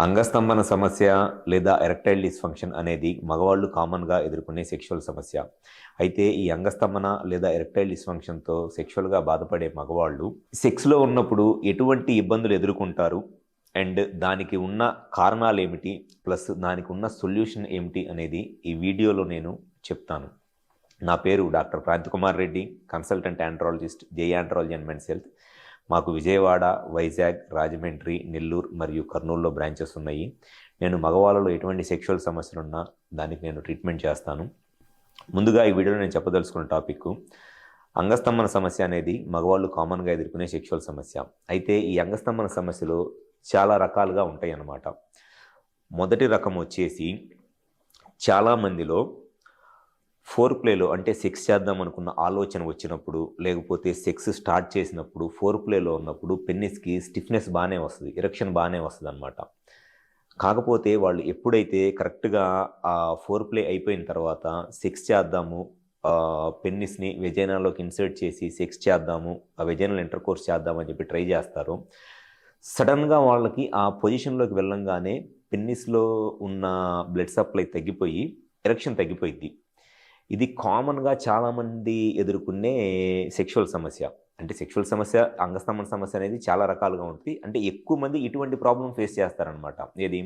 అంగస్తంభన సమస్య లేదా erectile dysfunction అనేది మగవాళ్ళు కామన్గా ఎదుర్కొనే సెక్షువల్ సమస్య. అయితే ఈ అంగస్తంభన లేదా ఎరెక్టైల్ డిస్ఫంక్షన్తో సెక్షువల్గా బాధపడే మగవాళ్ళు సెక్స్లో ఉన్నప్పుడు ఎటువంటి ఇబ్బందులు ఎదుర్కొంటారు అండ్ దానికి ఉన్న కారణాలు ఏమిటి, ప్లస్ దానికి ఉన్న సొల్యూషన్ ఏమిటి అనేది ఈ వీడియోలో నేను చెప్తాను. నా పేరు doctor Kranthikumar Reddy, consultant andrologist, J andrology and men's health. మాకు విజయవాడ, వైజాగ్, రాజమండ్రి, నెల్లూరు మరియు కర్నూలులో బ్రాంచెస్ ఉన్నాయి. నేను మగవాళ్ళలో ఎటువంటి సెక్షువల్ సమస్యలున్నా దానికి నేను ట్రీట్మెంట్ చేస్తాను. ముందుగా ఈ వీడియోలో నేను చెప్పదలుచుకున్న టాపిక్ అంగస్తంభన సమస్య అనేది మగవాళ్ళు కామన్గా ఎదుర్కొనే సెక్షువల్ సమస్య. అయితే ఈ అంగస్తంభన సమస్యలు చాలా రకాలుగా ఉంటాయి అన్నమాట. మొదటి రకం వచ్చేసి చాలామందిలో ఫోర్ ప్లేలో అంటే సెక్స్ చేద్దాం అనుకున్న ఆలోచన వచ్చినప్పుడు, లేకపోతే సెక్స్ స్టార్ట్ చేసినప్పుడు, ఫోర్ ప్లేలో ఉన్నప్పుడు పెన్నిస్కి స్టిఫ్నెస్ బాగానే వస్తుంది, ఎరెక్షన్ బాగానే వస్తుంది అనమాట. కాకపోతే వాళ్ళు ఎప్పుడైతే కరెక్ట్గా ఆ ఫోర్ ప్లే అయిపోయిన తర్వాత సెక్స్ చేద్దాము, పెన్నిస్ని వెజైనాలోకి ఇన్సర్ట్ చేసి సెక్స్ చేద్దాము, ఆ వెజైనల్ ఇంటర్ కోర్స్ చేద్దామని చెప్పి ట్రై చేస్తారు. సడన్గా వాళ్ళకి ఆ పొజిషన్లోకి వెళ్ళంగానే పెన్నిస్లో ఉన్న బ్లడ్ సప్లై తగ్గిపోయి ఎరెక్షన్ తగ్గిపోయింది. ఇది కామన్గా చాలామంది ఎదుర్కొనే సెక్షువల్ సమస్య. అంటే సెక్షువల్ సమస్య, అంగస్తంభన సమస్య అనేది చాలా రకాలుగా ఉంటుంది. అంటే ఎక్కువ మంది ఇటువంటి ప్రాబ్లం ఫేస్ చేస్తారనమాట. ఏది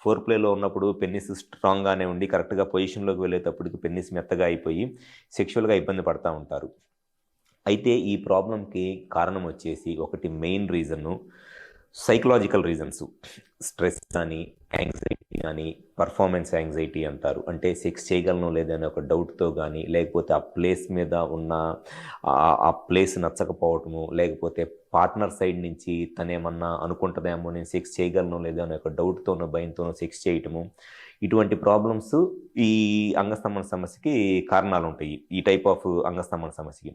ఫోర్ ప్లేలో ఉన్నప్పుడు పెన్నిస్ స్ట్రాంగ్గానే ఉండి కరెక్ట్గా పొజిషన్లోకి వెళ్ళేటప్పటికి పెన్నిస్ మెత్తగా అయిపోయి సెక్షువల్గా ఇబ్బంది పడుతూ ఉంటారు. అయితే ఈ ప్రాబ్లంకి కారణం వచ్చేసి ఒకటి main reason psychological reasons. Stress కానీ, యాంగ్జైటీ కానీ, పర్ఫార్మెన్స్ యాంగ్జైటీ అంటారు. అంటే సెక్స్ చేయగలను లేదని ఒక డౌట్తో కానీ, లేకపోతే ఆ ప్లేస్ మీద ఉన్న ఆ ప్లేస్ నచ్చకపోవటము, లేకపోతే పార్ట్నర్ సైడ్ నుంచి తనేమన్నా అనుకుంటుందేమో నేను సెక్స్ చేయగలను లేదా అనే ఒక డౌట్తోనో భయంతోనో సెక్స్ చేయటము, ఇటువంటి ప్రాబ్లమ్స్ ఈ అంగస్తంభన సమస్యకి కారణాలు ఉంటాయి. ఈ టైప్ ఆఫ్ అంగస్తంభన సమస్యకి.